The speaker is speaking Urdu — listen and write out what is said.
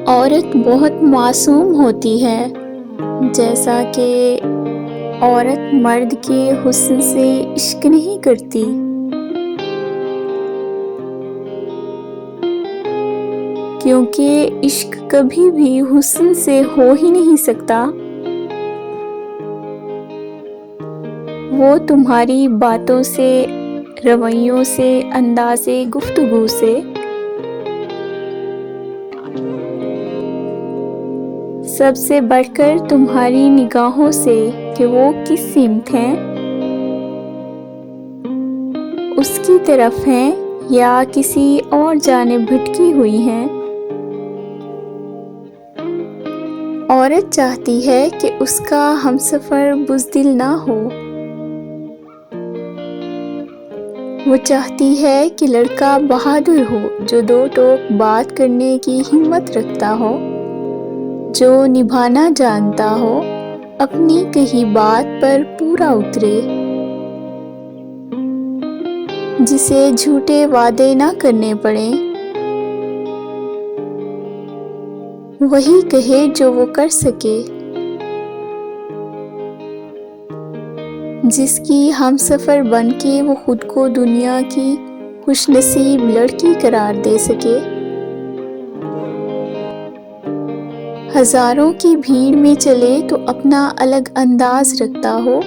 عورت بہت معصوم ہوتی ہے، جیسا کہ عورت مرد کے حسن سے عشق نہیں کرتی، کیونکہ عشق کبھی بھی حسن سے ہو ہی نہیں سکتا۔ وہ تمہاری باتوں سے، رویوں سے، انداز گفتگو سے، سب سے بڑھ کر تمہاری نگاہوں سے کہ وہ کس سمت ہیں، اس کی طرف ہیں یا کسی اور جانب بھٹکی ہوئی ہیں۔ عورت چاہتی ہے کہ اس کا ہمسفر بزدل نہ ہو، وہ چاہتی ہے کہ لڑکا بہادر ہو، جو دو ٹوک بات کرنے کی ہمت رکھتا ہو، جو نبھانا جانتا ہو، اپنی کہی بات پر پورا اترے، جسے جھوٹے وعدے نہ کرنے پڑیں، وہی کہے جو وہ کر سکے، جس کی ہمسفر بن کے وہ خود کو دنیا کی خوش نصیب لڑکی قرار دے سکے۔ ہزاروں کی بھیڑ میں چلے تو اپنا الگ انداز رکھتا ہو،